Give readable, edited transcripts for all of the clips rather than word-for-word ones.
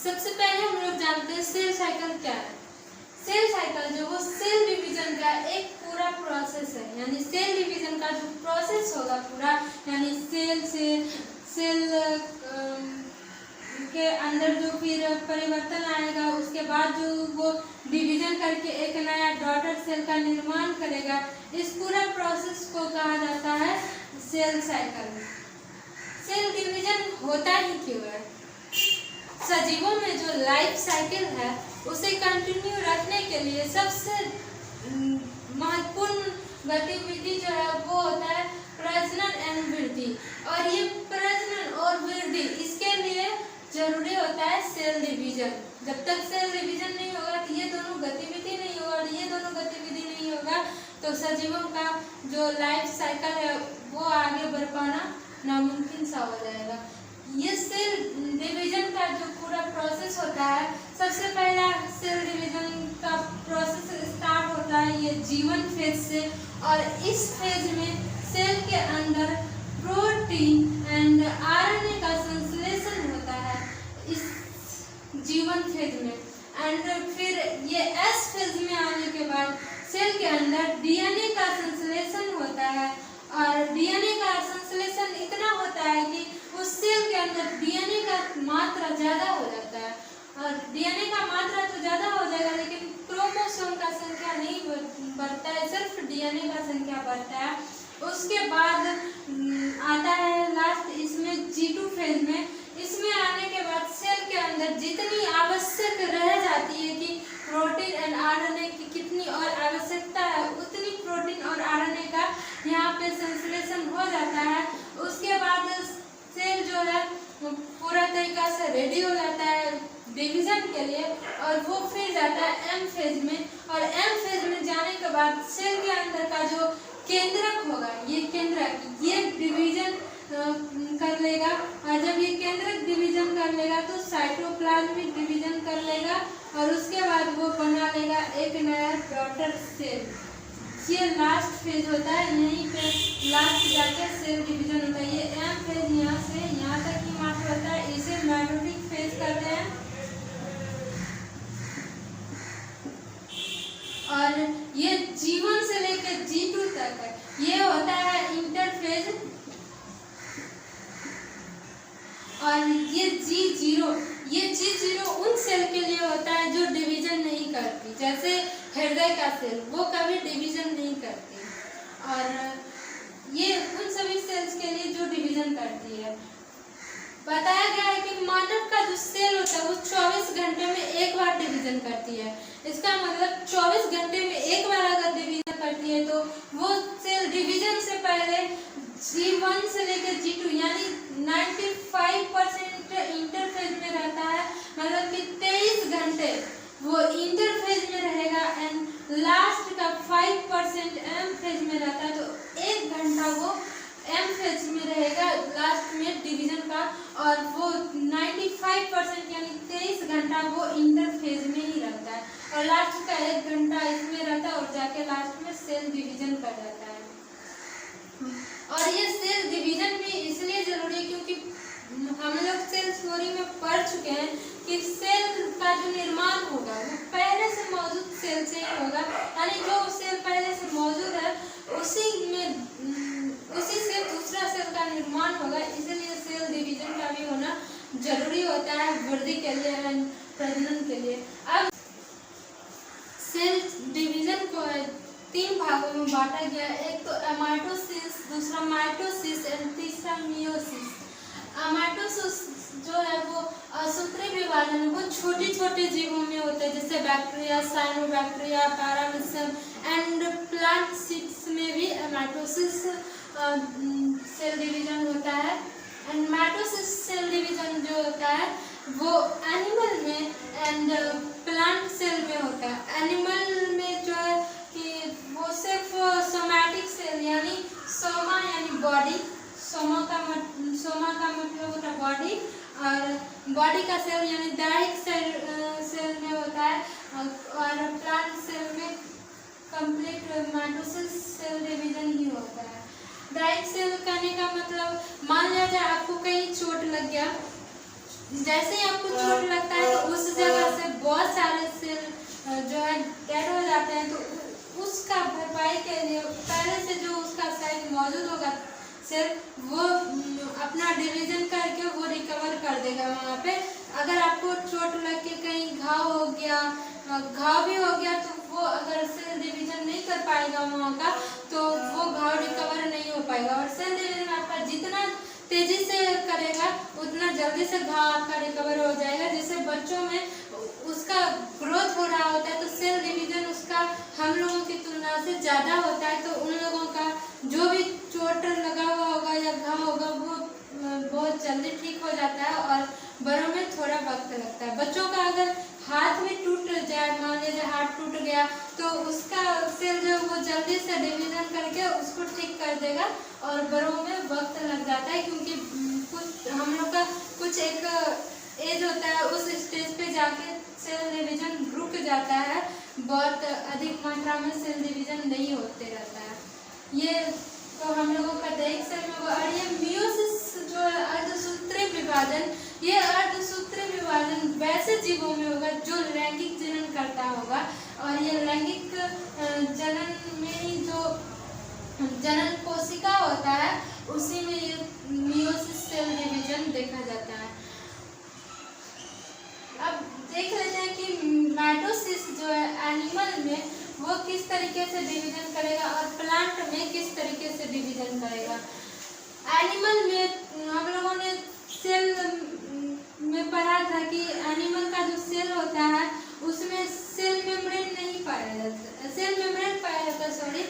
सबसे पहले हम लोग जानते हैं सेल साइकिल क्या है। सेल साइकिल जो वो सेल डिवीजन का एक पूरा प्रोसेस है, यानी सेल डिवीजन का जो प्रोसेस होगा पूरा, यानी सेल के अंदर जो फिर परिवर्तन आएगा, उसके बाद जो वो डिवीजन करके एक नया डॉटर सेल का निर्माण करेगा, इस पूरा प्रोसेस को कहा जाता है सेल साइकिल। सेल डिवीजन होता ही क्यों है? सजीवों में जो लाइफ साइकिल है उसे कंटिन्यू रखने के लिए सबसे महत्वपूर्ण गतिविधि जो है वो होता है प्रजनन एवं वृद्धि। और ये प्रजनन और वृद्धि इसके लिए जरूरी होता है सेल डिवीजन। जब तक सेल डिवीजन नहीं होगा तो ये दोनों गतिविधि नहीं होगा, और ये दोनों गतिविधि नहीं होगा तो सजीवों का जो लाइफ साइकिल है वो आगे बढ़ पाना नामुमकिन सा हो जाएगा। ये सेल डिवीजन का जो पूरा प्रोसेस होता है, सबसे पहला सेल डिवीजन का प्रोसेस स्टार्ट होता है ये जीवन फेज से, और इस फेज में सेल के अंदर प्रोटीन एंड आरएनए का संश्लेषण होता है इस जीवन फेज में। एंड फिर ये एस फेज में आने के बाद सेल के अंदर डीएनए का संश्लेषण होता है, और डीएनए का संश्लेषण इतना होता है कि उस सेल के अंदर डीएनए का मात्रा ज़्यादा हो जाता है। और डीएनए का मात्रा तो ज़्यादा हो जाएगा लेकिन क्रोमोसोम का संख्या नहीं बढ़ता है, सिर्फ डीएनए का संख्या बढ़ता है। उसके बाद आता है लास्ट इसमें G2 फेज में। इसमें आने के बाद सेल के अंदर जितनी आवश्यक रह जाती है कि प्रोटीन एंड आरएनए की कितनी और आवश्यकता है, उतनी प्रोटीन और आरएनए का यहाँ पे संश्लेषण हो जाता है। उसके बाद सेल जो है पूरा तरीका से रेडी हो जाता है डिवीजन के लिए, और वो फिर जाता है एम फेज में। और एम फेज में जाने के बाद सेल के अंदर का जो केंद्रक होगा, ये केंद्रक ये डिवीजन कर लेगा, और जब ये केंद्रक डिवीजन कर लेगा तो साइटोप्लाज्म भी डिवीजन कर लेगा, और उसके बाद वो बना लेगा एक नया डॉटर सेल। ये लास्ट फेज होता है, यहीं पे लास्ट जाके सेल डिवीजन होता है। ये एम फेज यहाँ से यहाँ तक ही मात्र होता है, इसे मेटोटिक फेज कहते हैं। और ये G1 से लेकर G2 तक है, ये होता है इंटरफेज। और ये G0 उन सेल के लिए होता है जो डिवीजन नहीं करती, जैसे हृदय का सेल वो कभी डिवीजन नहीं करती। और ये उन सभी सेल्स के लिए जो डिवीजन करती है। बताया गया है कि मानव का जो सेल होता है वो 24 घंटे में एक बार डिवीजन करती है। इसका मतलब 24 घंटे में एक बार अगर डिवीजन करती है तो वो सेल डिवीजन से पहले G1 से लेकर G2 यानी 95% इंटरफेज में रहता है, मतलब कि 23 घंटे वो इंटरफेज में रहेगा, एंड लास्ट का 5% एम फेज में रहता है, तो 1 घंटा वो एम फेज में रहेगा लास्ट में डिवीजन का, और वो 95% यानी 23 घंटा वो इंटरफेज में ही रहता है, और लास्ट का 1 घंटा इसमें रहता है, और जाके लास्ट में सेल डिवीजन कर जाता है। और ये सेल डिवीजन भी इसलिए जरूरी है क्योंकि हम लोग सेल थ्योरी में पढ़ चुके हैं कि सेल का जो निर्माण होगा वो पहले से मौजूद सेल से ही होगा, यानी जो सेल पहले से मौजूद है उसी से दूसरा सेल का निर्माण होगा। इसलिए सेल डिवीजन का भी होना जरूरी होता है वृद्धि के लिए एंड प्रजनन के लिए। अब सेल डिवीजन को 3 भागों में बांटा गया, एक तो एमाइटोसिस, दूसरा माइटोसिस एंड तीसरा मियोसिस। एमाइटोसिस जो है वो सूत्री विभाजन है, वो छोटे छोटे जीवों में होते हैं, जैसे bacteria, cyanobacteria, paramecium and plant seeds में भी एमाइटोसिस सेल डिवीजन होता है। एंड माइटोसिस सेल डिवीजन जो होता है वो एनिमल में एंड प्लांट सेल में होता है। एनिमल में जो है कि वो सिर्फ सोमैटिक सेल यानी सोमा यानी बॉडी, सोमा का मतलब होता है बॉडी, और बॉडी का सेल यानी दैहिक सेल में होता है, और प्लांट सेल में कंप्लीट माइटोसिस सेल डिवीजन ही होता है। दैहिक सेल कहने का मतलब मान लिया जाए आपको कहीं चोट लग गया, जैसे ही आपको चोट लगता है तो उस जगह से बहुत सारे सेल जो है डेड हो जाते हैं, तो उसका भरपाई के लिए पहले से जो उसका साइड मौजूद होगा सेल, वो अपना डिवीजन करके वो रिकवर कर देगा वहाँ पे। अगर आपको चोट लग के कहीं घाव हो गया, घाव भी हो गया, तो वो अगर सेल डिवीजन नहीं कर पाएगा वहाँ का, तो वो घाव रिकवर नहीं हो पाएगा। और सेल डिवीजन आपका जितना तेजी से करेगा उतना जल्दी से घाव आपका रिकवर हो जाएगा। जैसे बच्चों में उसका ग्रोथ हो रहा होता है तो सेल डिवीजन उसका हम लोगों की तुलना से ज़्यादा होता है, तो उन लोगों का जो भी चोट लगा हुआ होगा या घाव होगा वो बहुत जल्दी ठीक हो जाता है, और बड़ों में थोड़ा वक्त लगता है। बच्चों का अगर हाथ भी टूट जाए, मान लीजिए हाथ टूट गया, तो उसका सेल जो वो जल्दी से डिवीजन करके उसको ठीक कर देगा, और बड़ों में वक्त लग जाता है, क्योंकि कुछ हम लोग का कुछ एक एज होता है, उस स्टेज पे जाके सेल डिवीजन रुक जाता है, बहुत अधिक मात्रा में सेल डिवीजन नहीं होते रहता है। ये तो हम लोगों का दैहिक सेल में होगा। और ये मियोसिस जो है अर्धसूत्री विभाजन, ये अर्धसूत्री विभाजन वैसे जीवों में होगा जो लैंगिक जनन करता होगा, और ये लैंगिक जनन में ही जो जनन कोशिका होता है उसी में ये मियोसिस सेल डिवीजन देखा जाता है। अब देख लेते हैं कि माइटोसिस जो है एनिमल में वो किस तरीके से डिवीजन करेगा और प्लांट में किस तरीके से डिवीजन करेगा। एनिमल में हम लोगों ने सेल में पढ़ा था कि एनिमल का जो सेल होता है उसमें सेल मेम्ब्रेन नहीं पाया जाता, सेल मेम्ब्रेन पाया जाता है, सॉरी,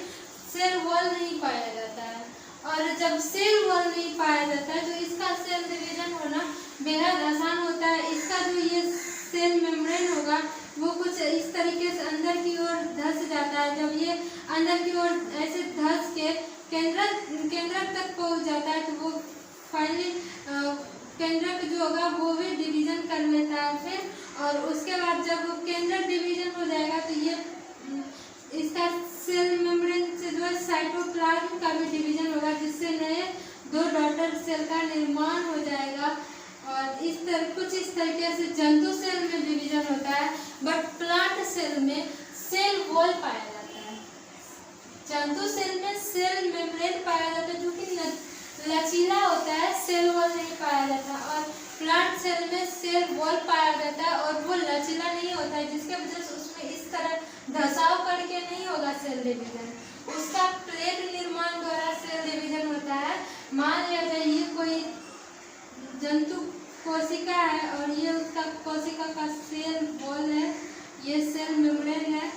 सेल वॉल नहीं पाया जाता है। और जब सेल वॉल नहीं पाया जाता है तो इसका सेल डिवीजन होना बेहद आसान होता है। इसका जो ये सेल मेम्ब्रेन होगा वो कुछ इस तरीके से अंदर की ओर धंस जाता है। जब ये अंदर की ओर ऐसे धंस के केंद्रक तक पहुंच जाता है तो वो फाइनली केंद्रक जो होगा वो भी डिवीजन कर लेता है फिर, और उसके बाद जब केंद्रक डिवीजन हो जाएगा तो ये इसका सेल मेम्ब्रेन से जो है साइटोप्लाज्म का भी डिवीजन होगा, जिससे नए 2 डॉटर सेल का निर्माण हो जाएगा। और कुछ इस तरीके से जंतु सेल में डिवीजन होता है, बट प्लांट सेल में सेल वॉल पाया जाता है। जंतु सेल में सेल मेम्ब्रेन पाया जाता है जो कि लचीला होता है, सेल वॉल नहीं पाया जाता। और प्लांट सेल में सेल वॉल पाया जाता है और वो लचीला नहीं होता है, जिसके वजह से उसमें इस तरह धसाव करके नहीं होगा सेल डिवीजन, उसका प्लेट निर्माण द्वारा सेल डिवीजन होता है। मान लिया जाए ये कोई जंतु कोशिका है और ये उसका कोशिका का सेल वॉल है, ये सेल मेम्ब्रेन है,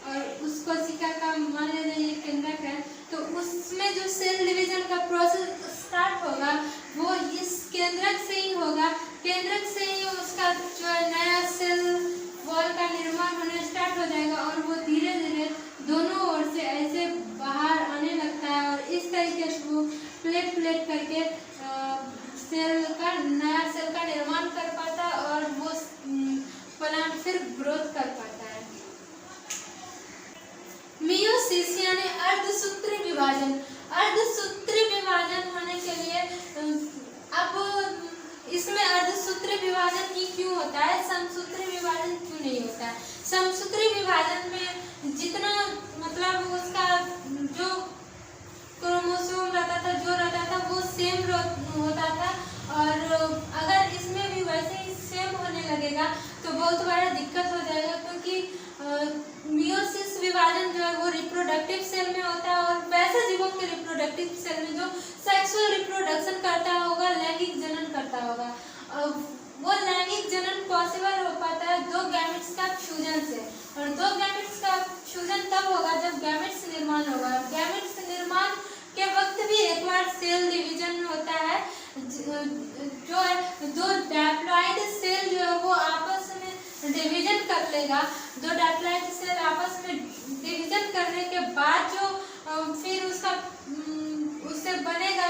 और उस कोशिका का मान लिया जाए ये केंद्रक है, तो उसमें जो सेल डिवीजन का प्रोसेस स्टार्ट होगा वो इस केंद्रक से ही होगा। केंद्रक से ही उसका जो है नया सेल वॉल का निर्माण होने स्टार्ट हो जाएगा, और वो धीरे धीरे दोनों ओर से ऐसे बाहर आने लगता है, और इस तरीके से वो प्लेट करके नया सेल का निर्माण कर पाता है, और वो प्लांट फिर ग्रोथ कर पाता है। मियोसिस यानी अर्धसूत्री विभाजन। अर्धसूत्री विभाजन होने के लिए अब इसमें अर्धसूत्री विभाजन ही क्यों होता है, समसूत्री विभाजन क्यों नहीं होता है। समसूत्री विभाजन में जितना मतलब उसका जो क्रोमोसोम रहता था, जो रहता था वो सेम होता था, और अगर इसमें भी वैसे ही सेम होने लगेगा तो बहुत बड़ा दिक्कत हो जाएगा, क्योंकि मियोसिस विभाजन जो है वो रिप्रोडक्टिव सेल में होता है, और वैसे जीवों के रिप्रोडक्टिव सेल में जो सेक्सुअल रिप्रोडक्शन करता होगा, लैंगिक जनन करता होगा, वो लैंगिक जनन पॉसिबल हो पाता है 2 गैमेट्स का फ्यूजन से। और 2 गैमेट्स का फ्यूजन तब होगा जब गैमेट्स निर्माण होगा। गैमेट्स निर्माण के वक्त भी एक बार सेल डिवीजन होता है, जो है 2 डैप्लॉइड सेल जो है वो आपस में डिवीजन कर लेगा। 2 डैप्लॉइड सेल आपस में डिवीजन करने के बाद जो फिर उससे बनेगा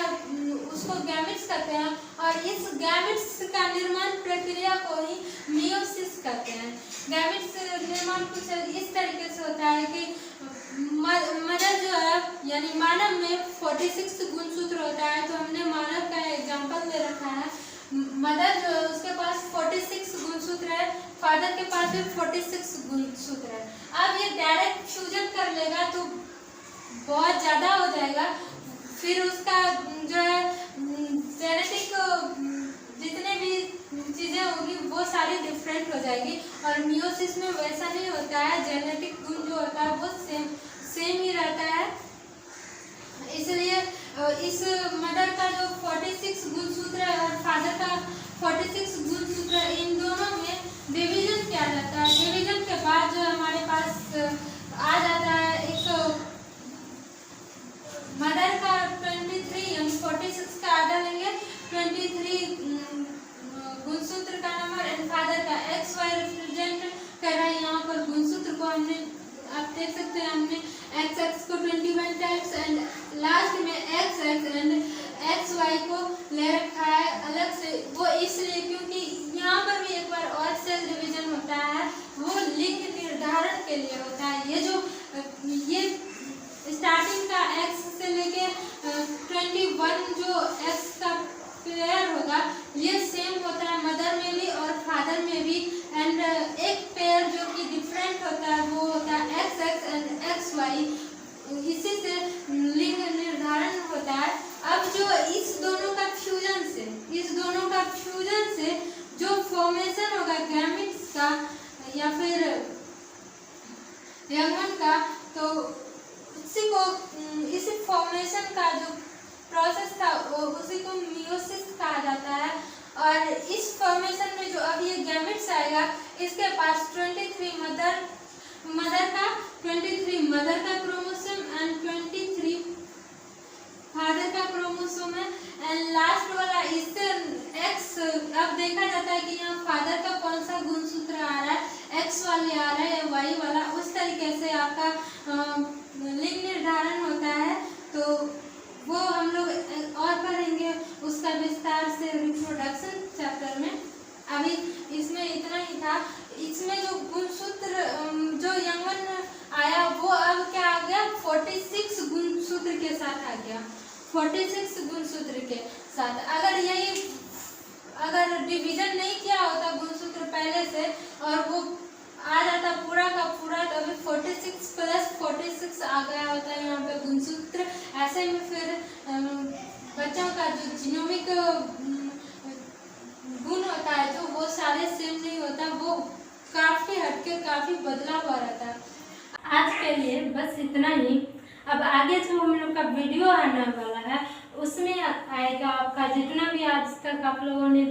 उसको गैमेट्स कहते हैं, और इस गैमेट्स का निर्माण प्रक्रिया को ही मियोसिस कहते हैं। गैमेट्स निर्माण कुछ इस तरीके से होता है कि मदर जो है यानी मानव में 46 गुणसूत्र होता है, तो हमने मानव का एग्जांपल ले रखा है। मदर जो है उसके पास फादर के पास भी 46 गुणसूत्र है। अब ये डायरेक्ट फ्यूजन कर लेगा तो बहुत ज़्यादा हो जाएगा, फिर उसका जो है जेनेटिक जितने भी चीज़ें होंगी वो सारी डिफरेंट हो जाएगी। और मियोसिस में वैसा नहीं होता है, जेनेटिक गुण जो होता है वो सेम ही रहता है। इसलिए इस मदर का जो 46 गुणसूत्र है और फादर का 46 गुणसूत्र है, इन दोनों में डिवीजन किया जाता है। डिवीजन के बाद जो हमारे पास आ जाता है एक मदर का 23 यानी 46 का आधा लेंगे 23 गुणसूत्र का नंबर एंड फादर का XY रिप्रेजेंट कर रहा है। यहाँ पर गुणसूत्र को हमने आप देख सकते हैं, हमने XX को 21 टाइम्स एंड लास्ट में XX एंड XY को ले रखा है अलग से। वो इसलिए क्योंकि यहाँ पर भी एक बार और सेल डिवीजन होता है, वो लिंग निर्धारण के लिए होता है। ये स्टार्टिंग का X से लेके 21 जो X का पेयर होगा ये सेम होता है मदर में भी और फादर में भी। एंड एक पेयर जो कि डिफरेंट होता है वो होता है XX एंड XY, इसी से लिंग निर्धारण होता है। अब जो इस दोनों का फ्यूजन से जो फॉर्मेशन होगा गैमेट्स का या फिर यंगन का, तो इसी फॉर्मेशन का जो प्रोसेस था उसी को मियोसिस कहा जाता है। और इस फॉर्मेशन में जो अब ये गैमेट्स आएगा, इसके पास 23 मदर का क्रोमोसोम एंड 23 फादर का क्रोमोसोम है एंड लास्ट वाला इससे X। अब देखा जाता है कि यहाँ फादर का कौन सा गुणसूत्र आ रहा है, X वाले आ रहा है या Y वाला, उस तरीके से आपका लिंग निर्धारण होता है। तो वो हम लोग और पढ़ेंगे उसका विस्तार से रिप्रोडक्शन चैप्टर में। अभी इसमें इतना ही था। इसमें जो गुणसूत्र जो यंगन आया वो अब क्या आ गया, 46 गुणसूत्र के साथ आ गया, 46 गुणसूत्र के साथ। अगर डिवीजन नहीं किया होता गुणसूत्र पहले से और वो आ जाता पूरा का पूरा, तो अभी 46 प्लस 46 आ गया होता है यहाँ पे गुणसूत्र। ऐसे में फिर बच्चों का जो जीनोमिक गुण होता है जो वो सारे सेम नहीं होता, वो काफ़ी हटके काफ़ी बदला हुआ रहता है। आज के लिए बस इतना ही। अब आगे जो हम लोग का वीडियो आने वाला है उसमें आएगा आपका जितना भी आज तक आप लोगों ने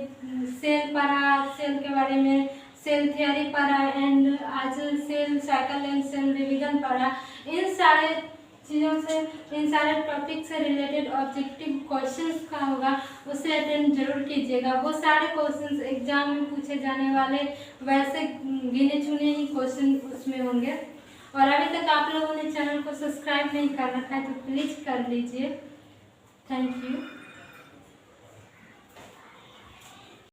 सेल पढ़ा, सेल के बारे में सेल थियरी पढ़ा एंड आज cell cycle and cell division पढ़ा, इन सारे चीज़ों से, इन सारे टॉपिक से रिलेटेड ऑब्जेक्टिव क्वेश्चंस का होगा, उसे अटेंड जरूर कीजिएगा। वो सारे क्वेश्चंस एग्जाम में पूछे जाने वाले वैसे गिने चुने ही क्वेश्चन उसमें होंगे। और अभी तक आप लोगों ने चैनल को सब्सक्राइब नहीं कर रखा है तो प्लीज़ कर लीजिए। Thank you.